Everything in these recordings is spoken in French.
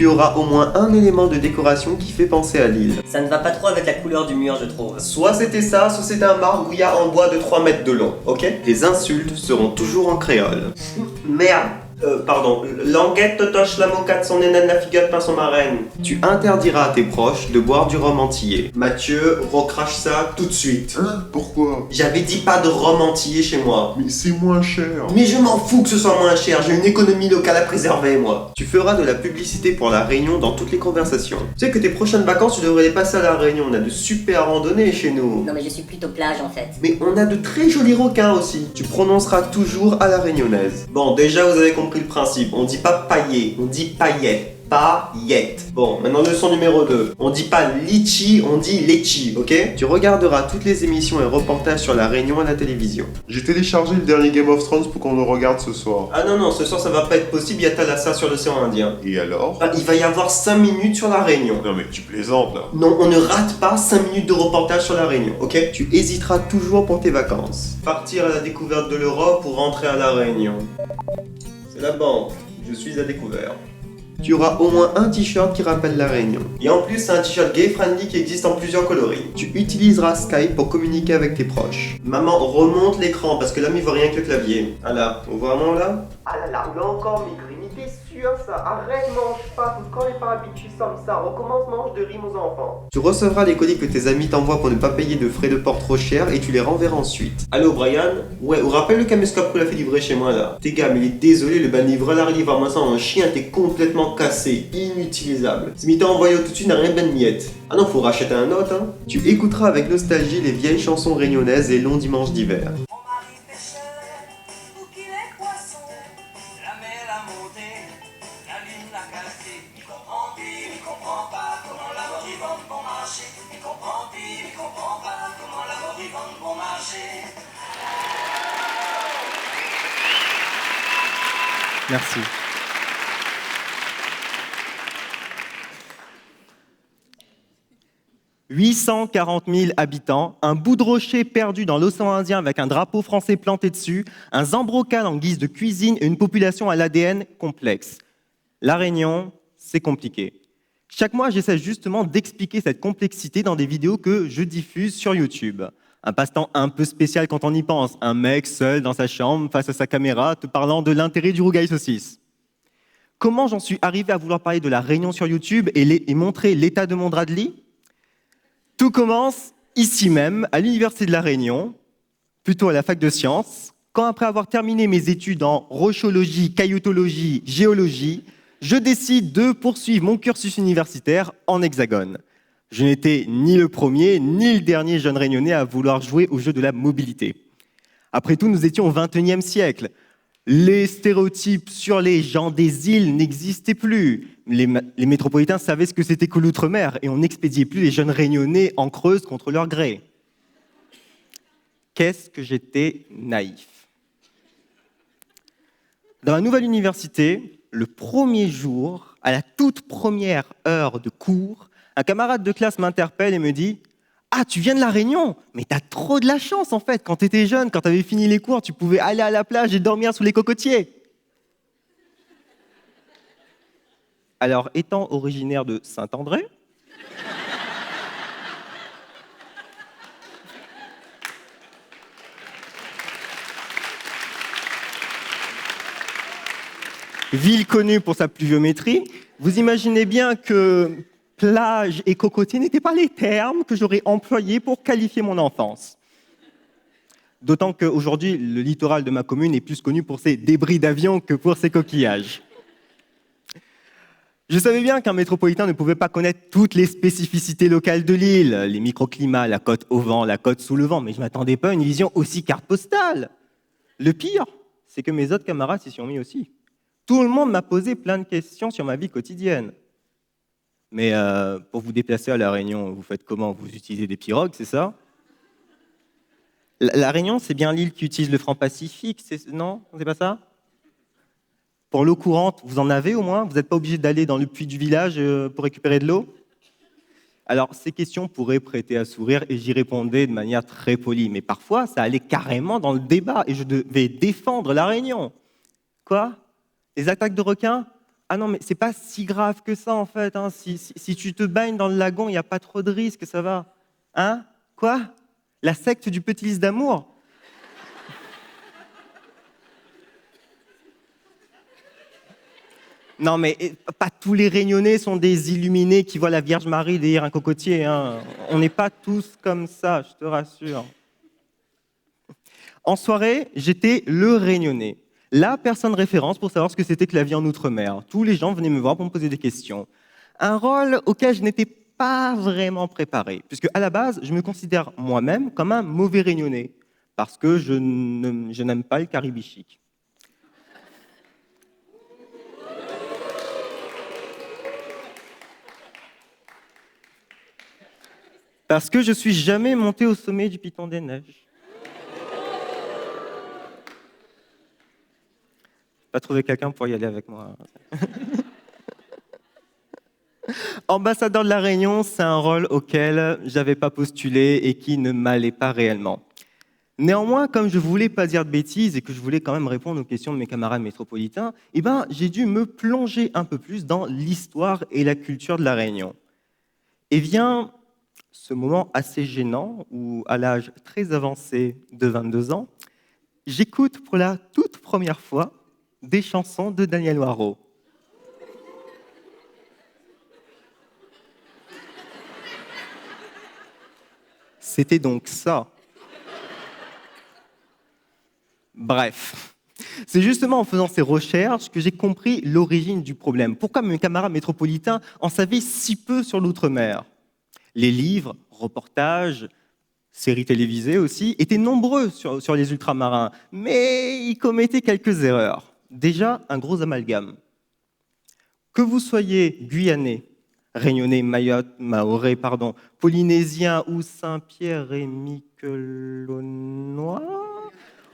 y aura au moins un élément de décoration qui fait penser à l'île. Ça ne va pas trop avec la couleur du mur, je trouve. Soit c'était ça, soit c'était un margouillat en bois de 3 mètres de long, ok? Les insultes seront toujours en créole. Merde! Pardon, languette totoche la mocate son nénène la figure pain son marraine. Tu interdiras à tes proches de boire du rhum antillais. Mathieu, recrache ça tout de suite. Hein? Pourquoi? J'avais dit pas de rhum antillais chez moi. Mais c'est moins cher. Mais je m'en fous que ce soit moins cher, j'ai une économie locale à préserver moi. Tu feras de la publicité pour la Réunion dans toutes les conversations. Tu sais que tes prochaines vacances tu devrais les passer à la Réunion, on a de super randonnées chez nous. Non mais je suis plutôt plage en fait. Mais on a de très jolis requins aussi. Tu prononceras toujours à la réunionnaise. Bon, déjà vous avez compris le principe. On dit pas paillé, on dit paillette. Paillette. Bon, maintenant leçon numéro 2. On dit pas litchi, on dit lechi, ok? Tu regarderas toutes les émissions et reportages sur la Réunion à la télévision. J'ai téléchargé le dernier Game of Thrones pour qu'on le regarde ce soir. Ah non, ce soir ça va pas être possible, il y a Thalassa sur l'océan Indien. Et alors? Ah, il va y avoir 5 minutes sur la Réunion. Non mais tu plaisantes là. Non, on ne rate pas 5 minutes de reportage sur la Réunion, ok? Tu hésiteras toujours pour tes vacances. Partir à la découverte de l'Europe ou rentrer à la Réunion. C'est la banque, je suis à découvert. Tu auras au moins un t-shirt qui rappelle la Réunion. Et en plus, c'est un t-shirt gay-friendly qui existe en plusieurs coloris. Tu utiliseras Skype pour communiquer avec tes proches. Maman, remonte l'écran parce que l'ami voit rien avec le clavier. Ah là, on voit vraiment là? Ah là là, là encore Migrini, t'es sûr ça? Arrête, mange pas, tout quand n'est pas habitué comme ça. Recommence, mange de rimes aux enfants. Tu recevras les colis que tes amis t'envoient pour ne pas payer de frais de port trop cher et tu les renverras ensuite. Allô Brian? Ouais, ou rappelle le caméscope qu'on l'a fait livrer chez moi là. T'es gars, mais il est désolé, le ban livreur arrive à moi ça un chien, t'es complètement cassé, inutilisable. Ce m'y t'a envoyé tout de suite n'a rien de miette. Ah non, faut racheter un autre, hein. Tu écouteras avec nostalgie les vieilles chansons réunionnaises et longs dimanches d'hiver. Merci. « 840 000 habitants, un bout de rocher perdu dans l'océan Indien avec un drapeau français planté dessus, un zambrocal en guise de cuisine et une population à l'ADN complexe. La Réunion, c'est compliqué. Chaque mois, j'essaie justement d'expliquer cette complexité dans des vidéos que je diffuse sur YouTube. Un passe-temps un peu spécial quand on y pense. Un mec seul dans sa chambre, face à sa caméra, te parlant de l'intérêt du rougail saucisse. Comment j'en suis arrivé à vouloir parler de la Réunion sur YouTube et montrer l'état de mon drap de lit ? Tout commence ici même, à l'Université de La Réunion, plutôt à la fac de sciences, quand après avoir terminé mes études en rochologie, cailloutologie, géologie, je décide de poursuivre mon cursus universitaire en Hexagone. Je n'étais ni le premier, ni le dernier jeune réunionnais à vouloir jouer au jeu de la mobilité. Après tout, nous étions au XXIe siècle. Les stéréotypes sur les gens des îles n'existaient plus. Les métropolitains savaient ce que c'était que l'outre-mer et on n'expédiait plus les jeunes réunionnais en Creuse contre leur gré. Qu'est-ce que j'étais naïf. Dans la nouvelle université, le premier jour, à la toute première heure de cours, un camarade de classe m'interpelle et me dit « Ah, tu viens de La Réunion? Mais t'as trop de la chance en fait. Quand t'étais jeune, quand t'avais fini les cours, tu pouvais aller à la plage et dormir sous les cocotiers. » Alors, étant originaire de Saint-André, ville connue pour sa pluviométrie, vous imaginez bien que plage et cocotier n'étaient pas les termes que j'aurais employés pour qualifier mon enfance. D'autant qu'aujourd'hui, le littoral de ma commune est plus connu pour ses débris d'avion que pour ses coquillages. Je savais bien qu'un métropolitain ne pouvait pas connaître toutes les spécificités locales de l'île, les microclimats, la côte au vent, la côte sous le vent, mais je ne m'attendais pas à une vision aussi carte postale. Le pire, c'est que mes autres camarades s'y sont mis aussi. Tout le monde m'a posé plein de questions sur ma vie quotidienne. Mais pour vous déplacer à La Réunion, vous faites comment? Vous utilisez des pirogues, c'est ça? La Réunion, c'est bien l'île qui utilise le franc Pacifique, non? C'est pas ça? Pour l'eau courante, vous en avez au moins? Vous n'êtes pas obligé d'aller dans le puits du village pour récupérer de l'eau? Alors, ces questions pourraient prêter à sourire et j'y répondais de manière très polie. Mais parfois, ça allait carrément dans le débat et je devais défendre La Réunion. Quoi? Les attaques de requins? Ah non, mais c'est pas si grave que ça, en fait. Hein. Si tu te baignes dans le lagon, il n'y a pas trop de risques, ça va. Hein? Quoi? La secte du petit lys d'amour? Non, mais pas tous les Réunionnais sont des illuminés qui voient la Vierge Marie derrière un cocotier. Hein. On n'est pas tous comme ça, je te rassure. En soirée, j'étais le Réunionnais, la personne référence pour savoir ce que c'était que la vie en Outre-mer. Tous les gens venaient me voir pour me poser des questions. Un rôle auquel je n'étais pas vraiment préparé, puisque à la base, je me considère moi-même comme un mauvais Réunionnais, parce que je n'aime pas le Caribe chic. Parce que je suis jamais monté au sommet du Piton des Neiges. Pas trouvé quelqu'un pour y aller avec moi. Ambassadeur de la Réunion, c'est un rôle auquel j'avais pas postulé et qui ne m'allait pas réellement. Néanmoins, comme je voulais pas dire de bêtises et que je voulais quand même répondre aux questions de mes camarades métropolitains, j'ai dû me plonger un peu plus dans l'histoire et la culture de la Réunion. Et vient ce moment assez gênant où, à l'âge très avancé de 22 ans, j'écoute pour la toute première fois des chansons de Daniel Noiro. C'était donc ça. Bref, c'est justement en faisant ces recherches que j'ai compris l'origine du problème. Pourquoi mes camarades métropolitains en savaient si peu sur l'outre-mer? Les livres, reportages, séries télévisées aussi, étaient nombreux sur les ultramarins, mais ils commettaient quelques erreurs. Déjà, un gros amalgame. Que vous soyez guyanais, réunionnais, mahorais, polynésien ou Saint-Pierre et Miquelonois,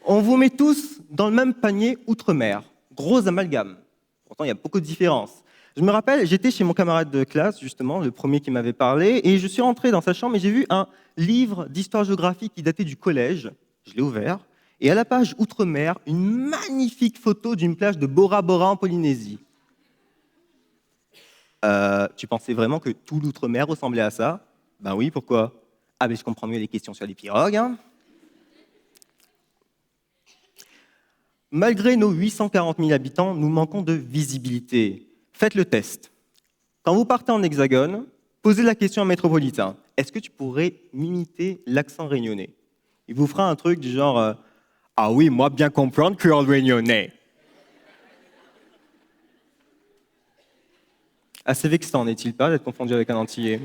on vous met tous dans le même panier outre-mer. Gros amalgame. Pourtant, il y a beaucoup de différences. Je me rappelle, j'étais chez mon camarade de classe, justement, le premier qui m'avait parlé, et je suis rentré dans sa chambre et j'ai vu un livre d'histoire-géographie qui datait du collège. Je l'ai ouvert, et à la page Outre-mer, une magnifique photo d'une plage de Bora Bora en Polynésie. Tu pensais vraiment que tout l'Outre-mer ressemblait à ça? Ben oui, pourquoi? Ah ben je comprends mieux les questions sur les pirogues. Hein. Malgré nos 840 000 habitants, nous manquons de visibilité. Faites le test. Quand vous partez en hexagone, posez la question à un métropolitain. Est-ce que tu pourrais m'imiter l'accent réunionnais? Il vous fera un truc du genre ah oui, moi bien comprendre créole réunionnais. Assez vexant, n'est-il pas, d'être confondu avec un Antillais?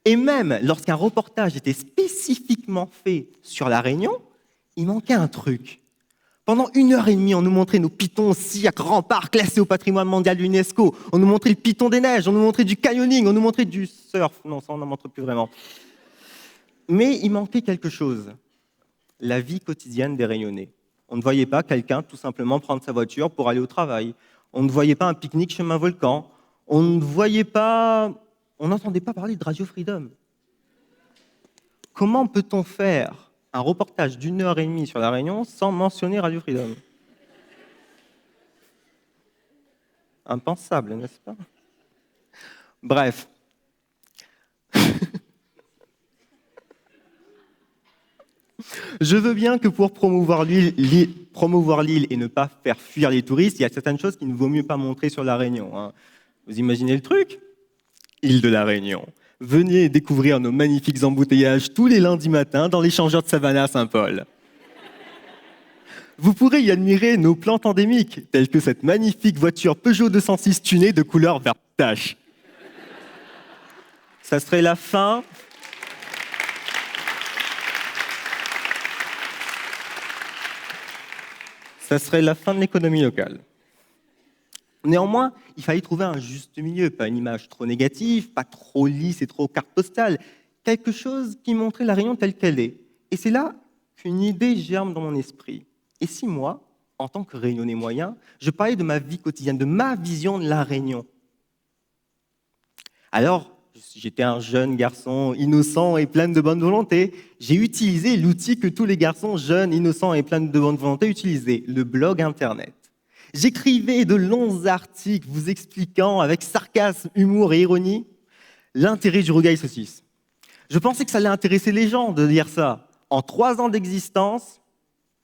Et même lorsqu'un reportage était spécifiquement fait sur la Réunion, il manquait un truc. Pendant 1h30, on nous montrait nos pitons aussi à grands parcs classés au patrimoine mondial de l'UNESCO. On nous montrait le piton des neiges, on nous montrait du canyoning, on nous montrait du surf. Non, ça, on n'en montre plus vraiment. Mais il manquait quelque chose. La vie quotidienne des Réunionnais. On ne voyait pas quelqu'un tout simplement prendre sa voiture pour aller au travail. On ne voyait pas un pique-nique chez un volcan. On n'entendait pas parler de Radio Freedom. Comment peut-on faire un reportage d'1h30 sur la Réunion sans mentionner Radio Freedom? Impensable, n'est-ce pas? Bref. Je veux bien que pour promouvoir l'île et ne pas faire fuir les touristes, il y a certaines choses qu'il ne vaut mieux pas montrer sur la Réunion. Hein. Vous imaginez le truc? Île de la Réunion. Venez découvrir nos magnifiques embouteillages tous les lundis matins dans l'échangeur de Savannah à Saint-Paul. Vous pourrez y admirer nos plantes endémiques, telles que cette magnifique voiture Peugeot 206 tunée de couleur vert tache. Ça serait la fin. Ça serait la fin de l'économie locale. Néanmoins, il fallait trouver un juste milieu, pas une image trop négative, pas trop lisse et trop carte postale, quelque chose qui montrait la Réunion telle qu'elle est. Et c'est là qu'une idée germe dans mon esprit. Et si moi, en tant que Réunionnais moyen, je parlais de ma vie quotidienne, de ma vision de la Réunion? Alors, j'étais un jeune garçon innocent et plein de bonne volonté. J'ai utilisé l'outil que tous les garçons jeunes, innocents et pleins de bonne volonté utilisaient, le blog Internet. J'écrivais de longs articles vous expliquant avec sarcasme, humour et ironie l'intérêt du rougail saucisse. Je pensais que ça allait intéresser les gens de lire ça. En 3 ans d'existence,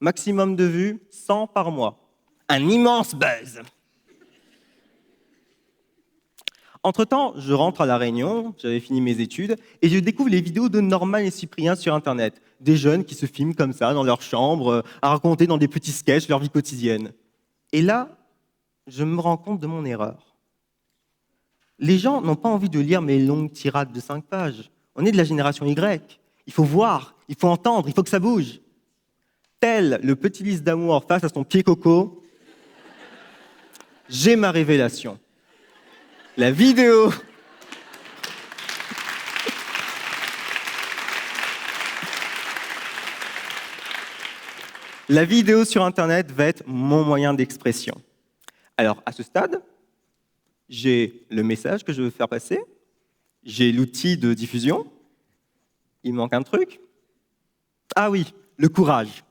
maximum de vues, 100 par mois. Un immense buzz. Entre-temps, je rentre à La Réunion, j'avais fini mes études, et je découvre les vidéos de Norman et Cyprien sur Internet. Des jeunes qui se filment comme ça, dans leur chambre, à raconter dans des petits sketchs leur vie quotidienne. Et là, je me rends compte de mon erreur. Les gens n'ont pas envie de lire mes longues tirades de 5 pages. On est de la génération Y. Il faut voir, il faut entendre, il faut que ça bouge. Tel le petit lys d'amour face à son pied coco, j'ai ma révélation. La vidéo sur Internet va être mon moyen d'expression. Alors, à ce stade, j'ai le message que je veux faire passer, j'ai l'outil de diffusion, il me manque un truc. Ah oui, le courage.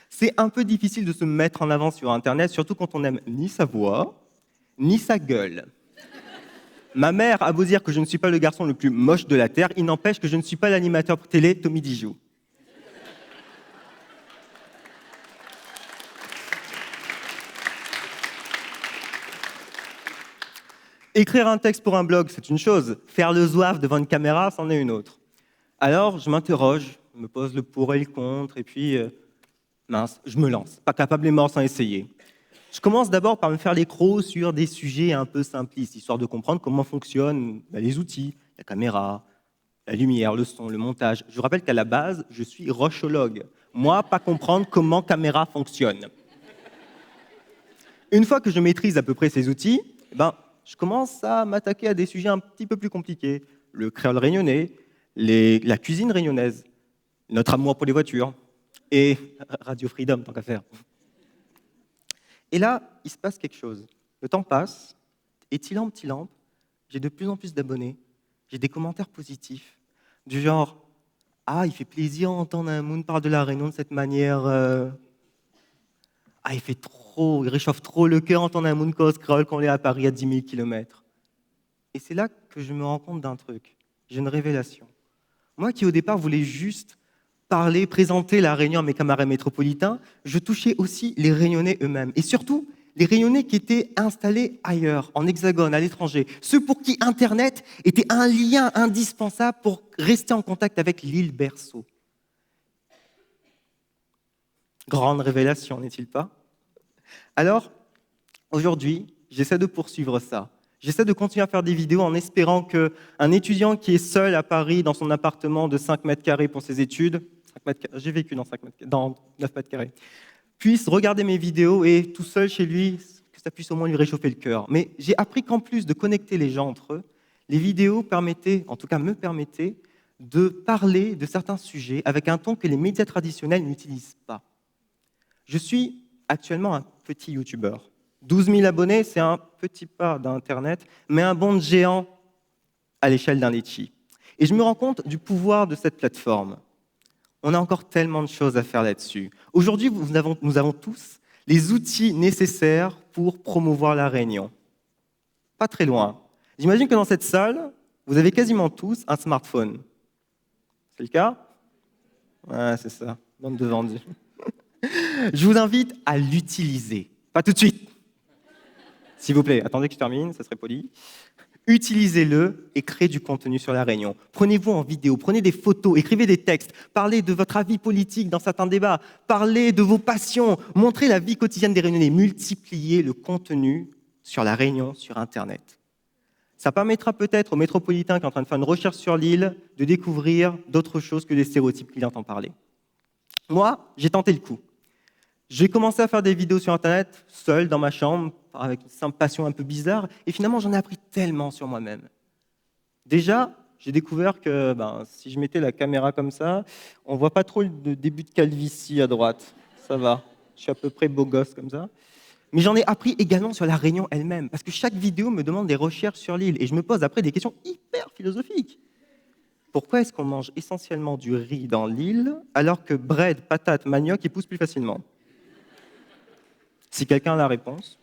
C'est un peu difficile de se mettre en avant sur Internet, surtout quand on n'aime ni sa voix, ni sa gueule. Ma mère a beau dire que je ne suis pas le garçon le plus moche de la Terre, il n'empêche que je ne suis pas l'animateur télé Tommy Dijoux. Écrire un texte pour un blog, c'est une chose. Faire le zouave devant une caméra, c'en est une autre. Alors, je m'interroge, je me pose le pour et le contre, et puis, mince, je me lance. Pas capable et mort sans essayer. Je commence d'abord par me faire les crocs sur des sujets un peu simplistes, histoire de comprendre comment fonctionnent les outils, la caméra, la lumière, le son, le montage. Je vous rappelle qu'à la base, je suis rochologue. Moi, pas comprendre comment caméra fonctionne. Une fois que je maîtrise à peu près ces outils, je commence à m'attaquer à des sujets un petit peu plus compliqués. Le créole réunionnais, la cuisine réunionnaise, notre amour pour les voitures, et Radio Freedom, tant qu'à faire. Et là, il se passe quelque chose. Le temps passe, et petit lampe, j'ai de plus en plus d'abonnés, j'ai des commentaires positifs, du genre « Ah, il fait plaisir d'entendre un Moon parler de La Réunion de cette manière... Ah, il réchauffe trop le cœur d'entendre un Moon cause créole quand on est à Paris à 10 000 km. » Et c'est là que je me rends compte d'un truc. J'ai une révélation. Moi qui, au départ, voulais juste parler, présenter La Réunion à mes camarades métropolitains, je touchais aussi les Réunionnais eux-mêmes. Et surtout, les Réunionnais qui étaient installés ailleurs, en hexagone, à l'étranger. Ceux pour qui Internet était un lien indispensable pour rester en contact avec l'île berceau. Grande révélation, n'est-il pas? Alors, aujourd'hui, j'essaie de poursuivre ça. J'essaie de continuer à faire des vidéos en espérant qu'un étudiant qui est seul à Paris dans son appartement de 5 mètres carrés pour ses études, j'ai vécu dans 9 mètres carrés, puisse regarder mes vidéos et tout seul chez lui, que ça puisse au moins lui réchauffer le cœur. Mais j'ai appris qu'en plus de connecter les gens entre eux, les vidéos me permettaient de parler de certains sujets avec un ton que les médias traditionnels n'utilisent pas. Je suis actuellement un petit youtubeur. 12 000 abonnés, c'est un petit pas d'Internet, mais un bond de géant à l'échelle d'un litchi. Et je me rends compte du pouvoir de cette plateforme. On a encore tellement de choses à faire là-dessus. Aujourd'hui, nous avons tous les outils nécessaires pour promouvoir La Réunion. Pas très loin. J'imagine que dans cette salle, vous avez quasiment tous un smartphone. C'est le cas? Ouais, c'est ça, bande de vendus. Je vous invite à l'utiliser. Pas tout de suite. S'il vous plaît, attendez que je termine, ça serait poli. Utilisez-le et créez du contenu sur La Réunion. Prenez-vous en vidéo, prenez des photos, écrivez des textes, parlez de votre avis politique dans certains débats, parlez de vos passions, montrez la vie quotidienne des Réunionnais, multipliez le contenu sur La Réunion, sur Internet. Ça permettra peut-être aux métropolitains qui sont en train de faire une recherche sur l'île de découvrir d'autres choses que les stéréotypes qu'il entend parler. Moi, j'ai tenté le coup. J'ai commencé à faire des vidéos sur Internet, seul, dans ma chambre, avec une simple passion un peu bizarre, et finalement, j'en ai appris tellement sur moi-même. Déjà, j'ai découvert que si je mettais la caméra comme ça, on ne voit pas trop le début de calvitie à droite. Ça va, je suis à peu près beau gosse comme ça. Mais j'en ai appris également sur La Réunion elle-même, parce que chaque vidéo me demande des recherches sur l'île, et je me pose après des questions hyper philosophiques. Pourquoi est-ce qu'on mange essentiellement du riz dans l'île, alors que bread, patates, manioc, ils poussent plus facilement ? Si quelqu'un a la réponse.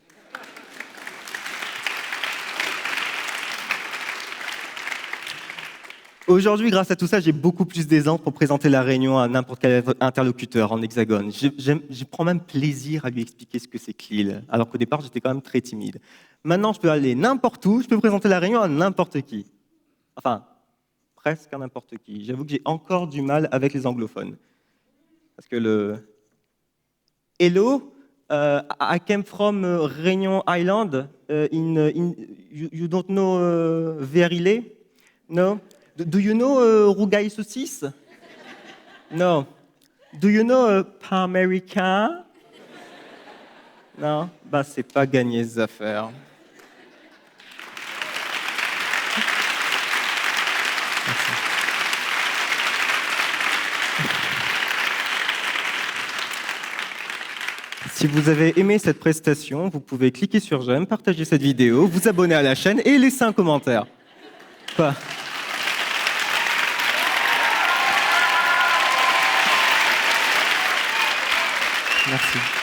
Aujourd'hui, grâce à tout ça, j'ai beaucoup plus d'aisance pour présenter la réunion à n'importe quel interlocuteur en hexagone. Je prends même plaisir à lui expliquer ce que c'est que Lille, alors qu'au départ, j'étais quand même très timide. Maintenant, je peux aller n'importe où, je peux présenter la réunion à n'importe qui. Enfin, presque à n'importe qui. J'avoue que j'ai encore du mal avec les anglophones. Parce que le « Hello, I came from Réunion Island. You don't know where il est? No? Do you know Rougail Saucisse? No. Do you know Pain Américain? Non? Bah, c'est pas gagné, ces affaires. Merci. Si vous avez aimé cette prestation, vous pouvez cliquer sur j'aime, partager cette vidéo, vous abonner à la chaîne et laisser un commentaire. Pas. Merci.